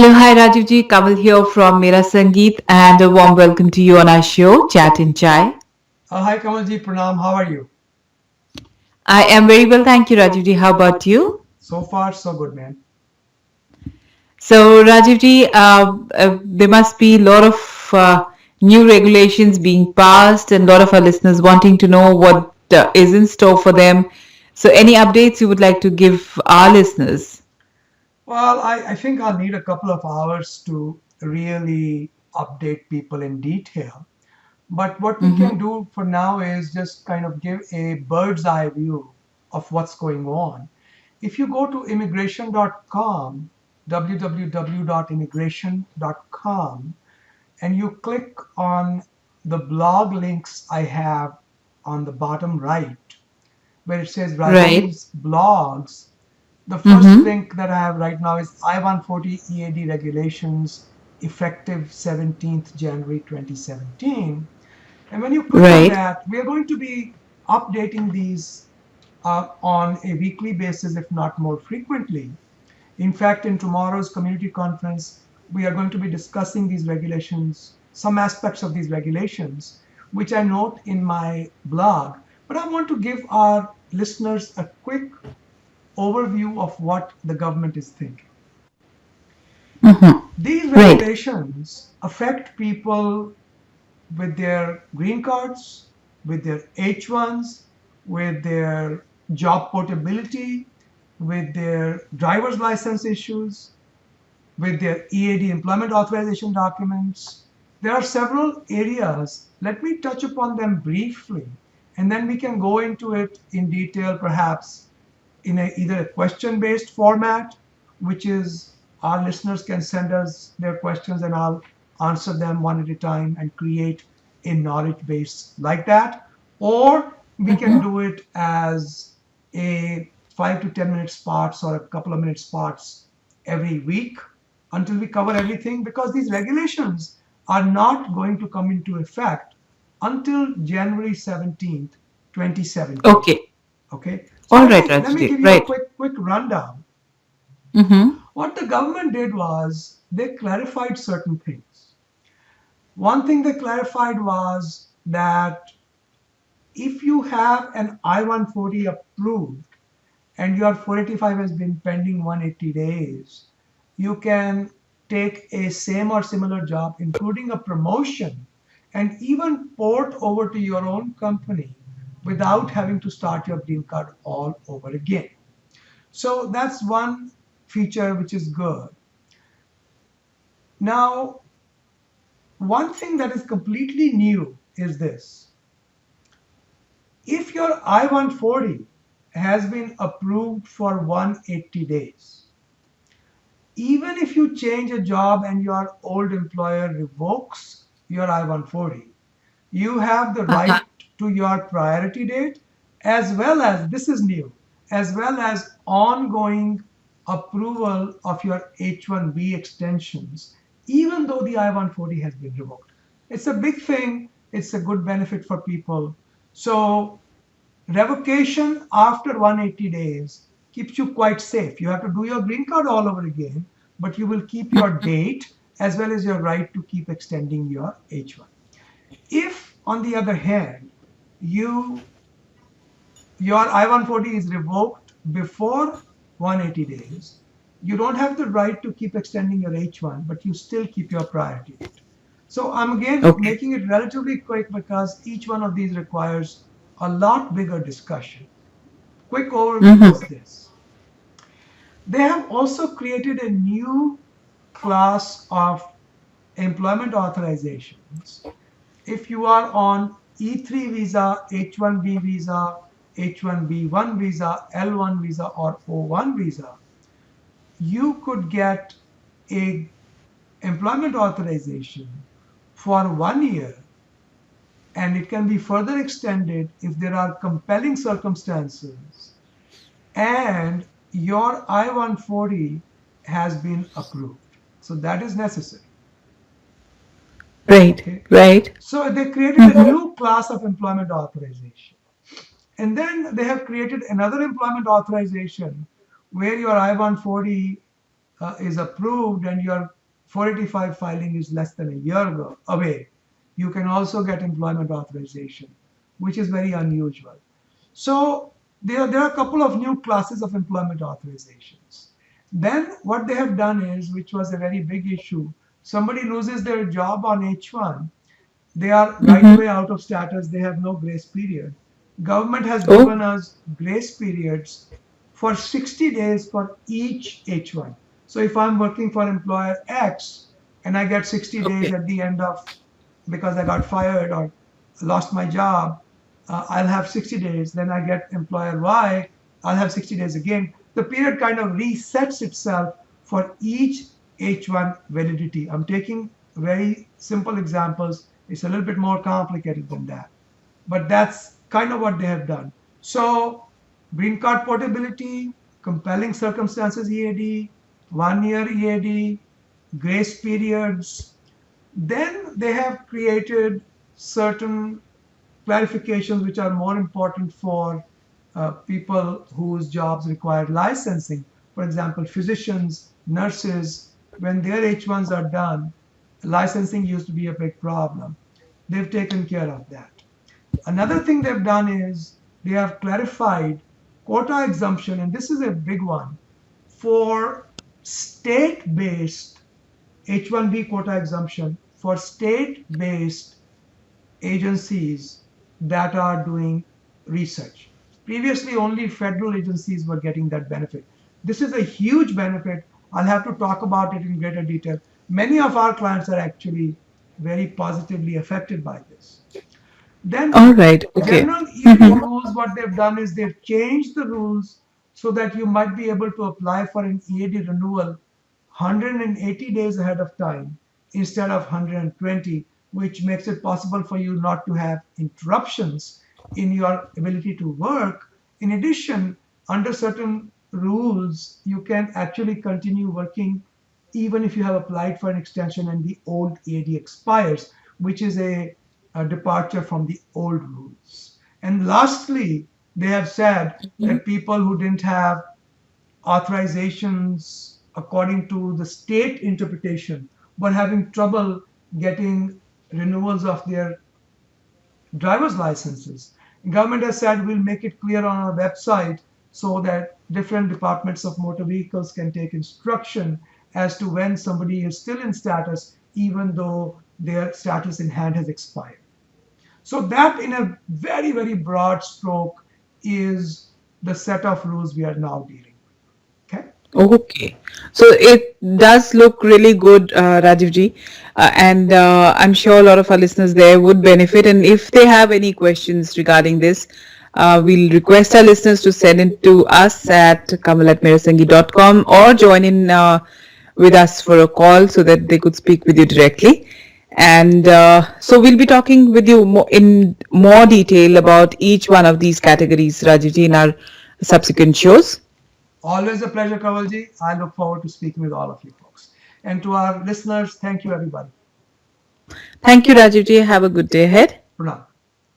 Hello, hi Rajivji, Kamal here from Mera Sangeet and a warm welcome to you on our show, Chat and Chai. Hi Kamalji, Pranam. How are you? I am very well, thank you Rajivji. How about you? So far, so good, man. So Rajivji, there must be a lot of new regulations being passed and a lot of our listeners wanting to know what is in store for them. So any updates you would like to give our listeners? Well, I think I'll need a couple of hours to really update people in detail. But what we can Mm-hmm. do for now is just kind of give a bird's eye view of what's going on. If you go to immigration.com, www.immigration.com, and you click on the blog links I have on the bottom right, where it says Right. Rajiv's blogs, the first Mm-hmm. link that I have right now is I-140 EAD regulations effective 17th January 2017. And when you click on Right. that, we are going to be updating these on a weekly basis, if not more frequently. In fact, in tomorrow's community conference, we are going to be discussing these regulations, some aspects of these regulations, which I note in my blog. But I want to give our listeners a quick overview of what the government is thinking. Mm-hmm. These Right. regulations affect people with their green cards, with their H1s, with their job portability, with their driver's license issues, with their EAD employment authorization documents. There are several areas. Let me touch upon them briefly, and then we can go into it in detail, perhaps in either a question-based format, which is our listeners can send us their questions and I'll answer them one at a time and create a knowledge base like that. Or we can do it as a 5 to 10 minute spots or a couple of minute spots every week until we cover everything, because these regulations are not going to come into effect until January 17th, 2017. Okay. Okay, so All let right, me let me Rajivji. give you a Right. quick rundown. Mm-hmm. What the government did was they clarified certain things. One thing they clarified was that if you have an I-140 approved and your 485 has been pending 180 days, you can take a same or similar job, including a promotion, and even port over to your own company without having to start your green card all over again. So that's one feature which is good. Now, one thing that is completely new is this. If your I-140 has been approved for 180 days, even if you change a job and your old employer revokes your I-140, you have the right to your priority date, as well as, this is new, as well as ongoing approval of your H-1B extensions, even though the I-140 has been revoked. It's a big thing. It's a good benefit for people. So revocation after 180 days keeps you quite safe. You have to do your green card all over again, but you will keep your date as well as your right to keep extending your H1. If, on the other hand, you your I-140 is revoked before 180 days, you don't have the right to keep extending your H1, but you still keep your priority date. So I'm again Okay. making it relatively quick because each one of these requires a lot bigger discussion. Quick overview Mm-hmm. is this. They have also created a new class of employment authorizations. If you are on E3 visa, H1B visa, H1B1 visa, L1 visa, or O1 visa, you could get a employment authorization for 1 year, and it can be further extended if there are compelling circumstances and your I-140 has been approved. So that is necessary. Right. Okay. Right. So they created a Mm-hmm. new class of employment authorization. And then they have created another employment authorization where your I-140 is approved and your 485 filing is less than a year away, you can also get employment authorization, which is very unusual. So there are a couple of new classes of employment authorizations. Then what they have done is, which was a very big issue, somebody loses their job on H1, they are right Mm-hmm. away out of status, they have no grace period. Government has Oh, given us grace periods for 60 days for each H1. So if I'm working for employer X and I get 60 days okay. at the end of, because I got fired or lost my job, I'll have 60 days. Then I get employer Y, I'll have 60 days again. The period kind of resets itself for each H1 validity. I'm taking very simple examples. It's a little bit more complicated than that, but that's kind of what they have done. So, green card portability, compelling circumstances EAD, 1 year EAD, grace periods. Then they have created certain clarifications which are more important for people whose jobs require licensing. For example, physicians, nurses, when their H1s are done, licensing used to be a big problem. They've taken care of that. Another thing they've done is they have clarified quota exemption, and this is a big one, for state based H1B quota exemption for state based agencies that are doing research. Previously, only federal agencies were getting that benefit. This is a huge benefit. I'll have to talk about it in greater detail. Many of our clients are actually very positively affected by this. All Then right. Okay. general EAD Mm-hmm. rules, what they've done is they've changed the rules so that you might be able to apply for an EAD renewal 180 days ahead of time instead of 120, which makes it possible for you not to have interruptions in your ability to work. In addition, under certain rules, you can actually continue working even if you have applied for an extension and the old EAD expires, which is a departure from the old rules. And lastly, they have said that people who didn't have authorizations according to the state interpretation were having trouble getting renewals of their driver's licenses. Government has said we'll make it clear on our website so that different departments of motor vehicles can take instruction as to when somebody is still in status even though their status in hand has expired. So that in a very, very broad stroke is the set of rules we are now dealing with. Okay? Okay. So it does look really good, Rajiv ji. And I'm sure a lot of our listeners there would benefit. And if they have any questions regarding this, we'll request our listeners to send it to us at kamal@merasangi.com or join in with us for a call so that they could speak with you directly. And so we'll be talking with you in more detail about each one of these categories, Rajiv ji, in our subsequent shows. Always a pleasure, Kavalji. I look forward to speaking with all of you folks. And to our listeners, thank you, everybody. Thank you, Rajiv ji. Have a good day ahead. Pranam.